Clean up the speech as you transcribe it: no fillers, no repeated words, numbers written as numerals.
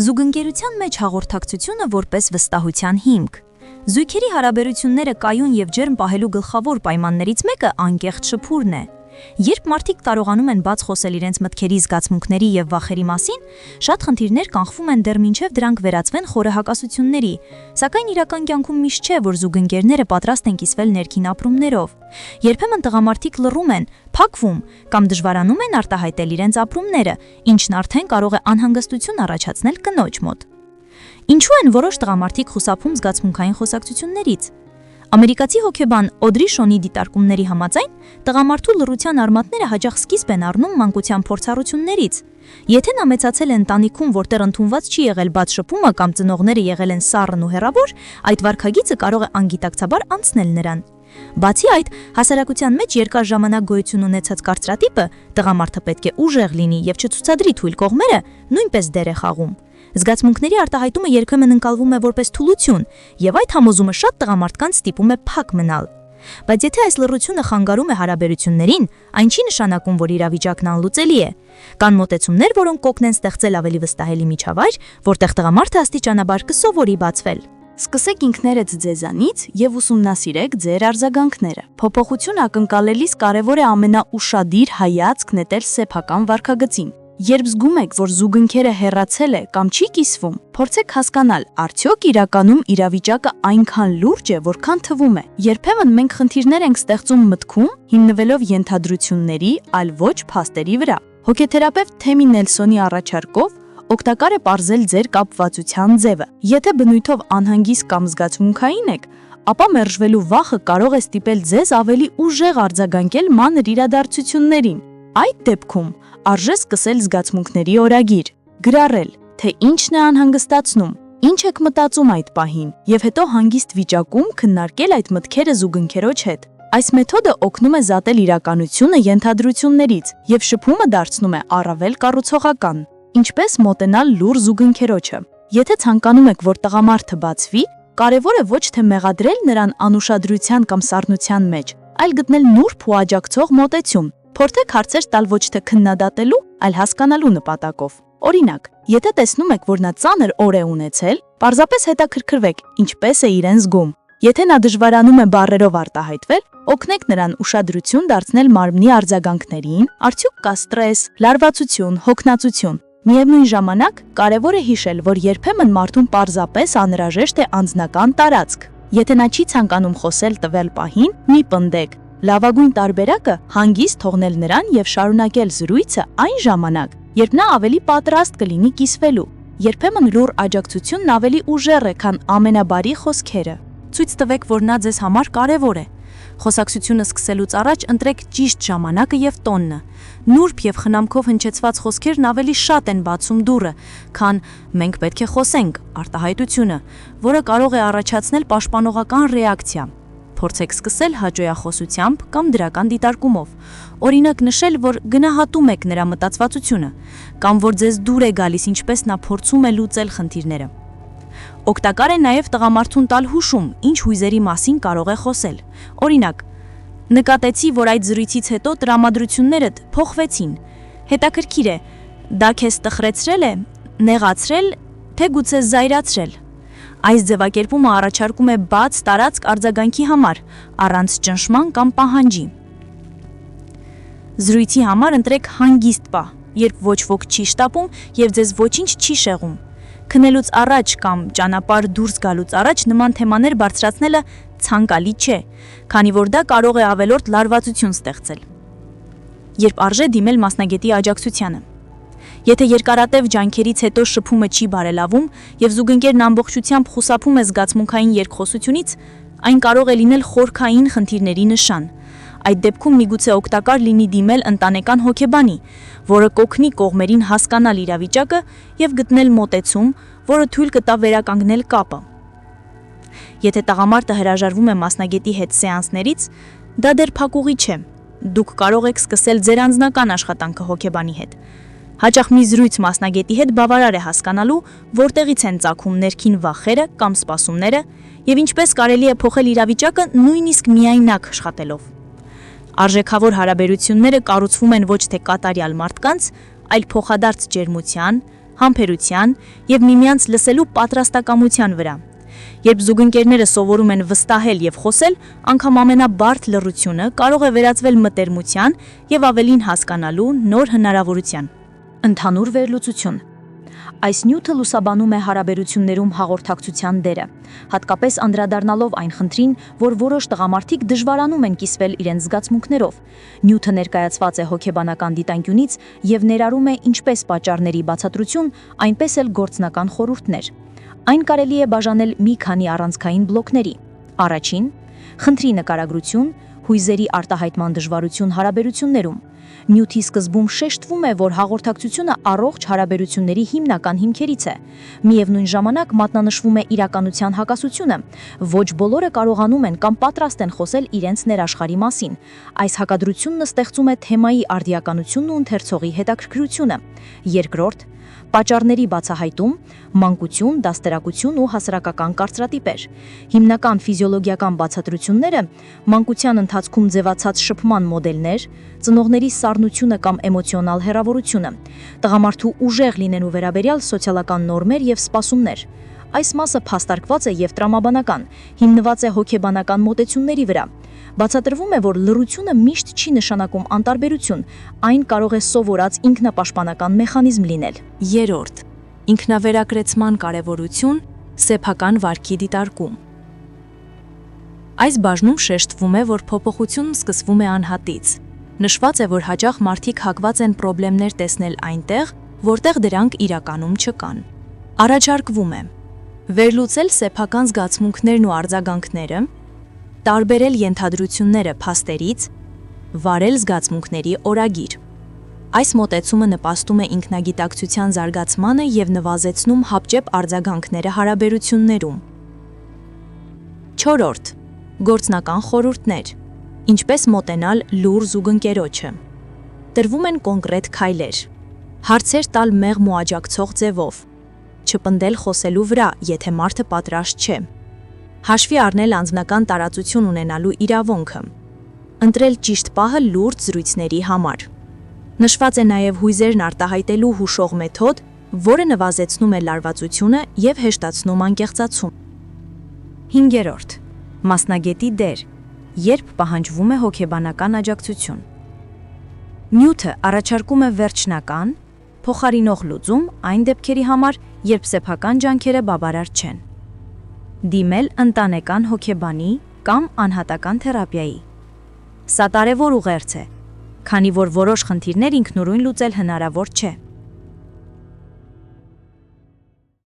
Զուգընկերության մեջ հաղորդակցությունը որպես վստահության հիմք։ Զույգերի հարաբերությունները կայուն եւ ջերմ պահելու գլխավոր պայմաններից մեկը անկեղծ շփուրն է։ Երբ մարդիկ կարողանում են բաց խոսել իրենց մտքերի, զգացմունքների եւ վախերի մասին, շատ խնդիրներ կանխվում են դեռ մինչեւ դրանք վերածվեն խորը հակասությունների, սակայն իրական կյանքում միշտ չէ, որ զուգընկերները պատրաստ են կիսվել ներքին ապրումներով։ Երբեմն տղամարդիկ լռում են, փակվում կամ դժվարանում են արտահայտել իրենց ապրումները, ինչն արդեն կարող է անհանգստություն առաջացնել կնոջ մոտ։ Ինչու են որոշ տղամարդիկ խուսափում զգացմունքային խոսակցություններից։ Ամերիկացի հոգեբան Օդրի Շոնի դիտարկումների համաձայն տղամարդու լռության արմատները հաճախ սկիզբ են առնում մանկության փորձառություններից։ Եթե նա մեծացել է ընտանիքում, որտեղ ընդունված չի եղել բաց շփումը կամ ծնողները եղել են սառն ու հեռավոր, այդ վարքագիծը կարող է անգիտակցաբար անցնել նրան։ Բացի այդ, հասարակության մեջ երկար ժամանակ գոյություն ունեցած կարծրատիպը տղամարդը պետք է ուժեղ լինի եւ չցուցադրի թույլ կողմերը, նույնպես դեր է խաղում։ Զգացմունքների արտահայտումը երբեմն ընկալվում է որպես թուլություն, եւ այդ համոզումը շատ տղամարդկանց ստիպում է փակ մնալ։ Բայց եթե այս լռությունը խանգարում է հարաբերություններին, այն չի նշանակում, որ իրավիճակն անլուծելի է։ Կան մոտեցումներ, որոնք կօգնեն ստեղծել ավելի վստահելի միջավայր, որտեղ տղամարդը աստիճանաբար կսովորի բացվել։ Սկսեք ինքներդ ձեզանից եւ ուսումնասիրեք ձեր արձագանքները։ Փոփոխություն ակնկալելիս կարևոր է ամենաուշադիր հայացք նետել սեփական վարքագծին։ Երբ զգում եք, որ զուգընկերը հեռացել է կամ չի կիսվում, փորձեք հասկանալ, արդյոք իրականում իրավիճակը այնքան լուրջ է, որքան թվում է։ Երբեմն մենք խնդիրներ ենք ստեղծում մտքում, հիմնվելով ենթադրությունների, այլ ոչ փաստերի վրա։ Հոգեթերապևտ Թեմի Նելսոնի առաջարկով օգտակար է պարզել ձեր կապվածության ձևը։ Եթե բնույթով անհանգիստ կամ զգացմունքային եք, ապա մերժվելու վախը կարող է ստիպել ձեզ ավելի ուժեղ արձագանքել մանր իրադարձություններին։ Այդ դեպքում արժե սկսել զգացմունքների օրագիր, գրառել, թե ինչն է անհանգստացնում, ինչ եք մտածում այդ պահին, եւ հետո հանգիստ վիճակում քննարկել այդ մտքերը զուգընկերոջ հետ։ Այս մեթոդը օգնում է զատել իրականությունը ենթադրություններից եւ շփումը դարձնում է առավել կառուցողական։ Ինչպես մոտենալ լուռ զուգընկերոջը։ Եթե ցանկանում եք, որ տղամարդը բացվի, կարևոր է ոչ թե մեղադրել նրան անուշադրության կամ սառնության մեջ, այլ գտնել նուրբ ու աջակցող մոտեցում։ Փորձեք հարցեր տալ ոչ թե քննադատելու, այլ հասկանալու նպատակով։ Օրինակ, եթե տեսնում եք, որ նա ծանր օր է ունեցել, պարզապես հետաքրքրվեք, ինչպես է իրեն զգում։ Եթե նա դժվարանում է բառերով արտահայտվել, օգնեք նրան ուշադրություն դարձնել մարմնի արձագանքներին, արդյոք կա ստրես, լարվածություն, հոգնածություն։ Միևնույն ժամանակ կարևոր է հիշել, որ երբեմն մարդուն պարզապես անհրաժեշտ է անձնական տարածք։ Եթե նա չի ցանկանում խոսել տվյալ պահին, մի պնդեք։ Լավագույն տարբերակը հանգիստ թողնել նրան եւ շարունակել զրույցը այն ժամանակ, երբ նա ավելի պատրաստ կլինի կիսվելու։ Երբեմն լուռ աջակցությունն ավելի ուժեղ է, քան ամենաբարի խոսքերը։ Ցույց տվեք, որ նա ձեզ համար կարևոր է։ Խոսակցությունը սկսելուց առաջ ընտրեք ճիշտ ժամանակը եւ տոնը։ Նուրբ եւ խնամքով հնչեցված խոսքերն ավելի շատ են բացում դուռը, քան մենք պետք է խոսենք արտահայտությունը, որը կարող է առաջացնել պաշտպանողական ռեակցիա։ Փորձեք սկսել հաճոյախոսությամբ կամ դրական դիտարկումով։ Օրինակ նշել, որ գնահատում եք նրա մտածվածությունը, կամ որ ձեզ դուր է գալիս ինչպես նա փորձում է լուծել խնդիրները։ Օգտակար է նաև տղամարդուն տալ հուշում, ինչ հույզերի մասին կարող է խոսել։ Օրինակ, նկատեցի, որ այդ զրույցից հետո տրամադրություններդ փոխվեցին։ Հետաքրքիր է, դա քեզ տխրեցրել է, նեղացրել, թե գուցե զայրացրել։ Այս ձևակերպումը առաջարկում է բաց տարածք արձագանքի համար, առանց ճնշման կամ պահանջի։ Զրույցի համար ընտրեք հանգիստ պահ, երբ ոչ ոք չի շտապում եւ ձեզ ոչինչ չի շեղում։ Քնելուց առաջ կամ ճանապարհ դուրս գալուց առաջ նման թեմաներ բարձրացնելը ցանկալի չէ, քանի որ դա կարող է ավելորդ լարվածություն ստեղծել։ Երբ արժե դիմել մասնագետի աջակցությանը։ Եթե երկարատև ջանքերից հետո շփումը չի բարելավում եւ զուգընկերն ամբողջությամբ խուսափում է զգացմունքային երկխոսությունից, այն կարող է լինել խորքային խնդիրների նշան։ Այդ դեպքում միգուցե օգտակար լինի դիմել ընտանեկան հոգեբանի, որը կօգնի կողմերին հասկանալ իրավիճակը եւ գտնել մոտեցում, որը թույլ կտա վերականգնել կապը։ Եթե տղամարդը հրաժարվում է մասնագետի հետ սեանսներից, դա դեռ փակուղի չէ։ Դուք կարող եք սկսել ձեր անձնական աշխատանքը հոգեբանի հետ։ Հաճախ մի զրույց մասնագետի հետ բավարար է հասկանալու, որտեղից են ծագում ներքին վախերը կամ սպասումները եւ ինչպես կարելի է փոխել իրավիճակը նույնիսկ միայնակ աշխատելով։ Արժեքավոր հարաբերությունները կառուցվում են ոչ թե կատարյալ մարդկանց, այլ փոխադարձ ջերմության, համբերության եւ միմյանց լսելու պատրաստակամության վրա։ Երբ զուգընկերները սովորում են վստահել եւ խոսել, անգամ ամենաբարդ լռությունը կարող է վերածվել մտերմության եւ ավելին հասկանալու նոր հնարավորության։ Ընդհանուր վերլուծություն։ Այս նյութը լուսաբանում է հարաբերություններում հաղորդակցության դերը, հատկապես անդրադառնալով այն խնդրին, որ որոշ տղամարդիկ դժվարանում են կիսվել իրենց զգացմունքներով։ Նյութը ներկայացված է հոգեբանական դիտանկյունից եւ ներառում է ինչպես պատճառների բացատրություն, այնպես էլ գործնական խորհուրդներ։ Այն կարելի է բաժանել մի քանի առանցքային բլոկների։ Առաջին՝ խնդրի նկարագրություն, հույզերի արտահայտման դժվարություն հարաբերություններում։ Նյութի սկզբում շեշտվում է, որ հաղորդակցությունը առողջ հարաբերությունների հիմնական հիմքերից է։ Միևնույն ժամանակ մատնանշվում է իրականության հակասությունը։ Ոչ բոլորը կարողանում են կամ պատրաստ են խոսել իրենց ներաշխարհի մասին։ Այս հակադրությունն ստեղծում է թեմայի արդիականությունն ու ընթերցողի հետաքրքրությունը։ Երկրորդ՝ պատճառների բացահայտում, մանկություն, դաստիարակություն ու հասարակական կարծրատիպեր։ Հիմնական ֆիզիոլոգիական բացատրությունները մանկության ընթացքում ձևացած շփման մոդելներ, ծնողների սառնությունը կամ էմոցիոնալ հեռավորությունը, տղամարդու ուժեղ լինելու վերաբերյալ սոցիալական նորմեր եւ սպասումներ։ Այս մասը փաստարկված է եւ տրամաբանական, հիմնված է հոգեբանական մոտեցումների վրա։ Բացատրվում է, որ լռությունը միշտ չի նշանակում անտարբերություն, այն կարող է սովորած ինքնապաշտպանական մեխանիզմ լինել։ Երրորդ՝ ինքնավերակրեցման կարևորություն, սեփական վարքի դիտարկում։ Այս բաժնում շեշտվում է, որ փոփոխությունն սկսվում է անհատից։ Նշված է, որ հաճախ մարդիկ հակված են խնդիրներ տեսնել այնտեղ, որտեղ դրանք իրականում չկան։ Առաջարկվում է վերլուծել սեփական զգացմունքներն ու արձագանքները, տարբերել ենթադրությունները փաստերից, վարել զգացմունքների օրագիր։ Այս մոտեցումը նպաստում է ինքնագիտակցության զարգացմանը եւ նվազեցնում հապճեպ արձագանքները հարաբերություններում։ Չորրորդ՝ գործնական խորհուրդներ։ Ինչպես մոտենալ լուռ զուգընկերոջը։ Տրվում են կոնկրետ քայլեր։ Հարցեր տալ մեղմ ու աջակցող ձևով։ Չպնդել խոսելու վրա, եթե մարդը պատրաստ չէ։ Հաշվի առնել անձնական տարածություն ունենալու իրավունքը։ Ընտրել ճիշտ պահը լուրջ զրույցների համար։ Նշված է նաև հույզերն արտահայտելու հուշող մեթոդ, որը նվազեցնում է լարվածությունը եւ հեշտացնում անկեղծացում։ 5. Մասնագետի դեր, երբ պահանջվում է հոգեբանական աջակցություն։ Նյութը առաջարկում է վերջնական, փոխարինող լուծում այն դեպքերի համար, երբ սեփական ջանքերը բավարար չեն։ Դիմել ընտանեկան հոգեբանի կամ անհատական թերապիայի։ Սա կարևոր ուղերձ է, քանի որ որոշ խնդիրներ ինքնուրույն լուծել հնարավոր չէ։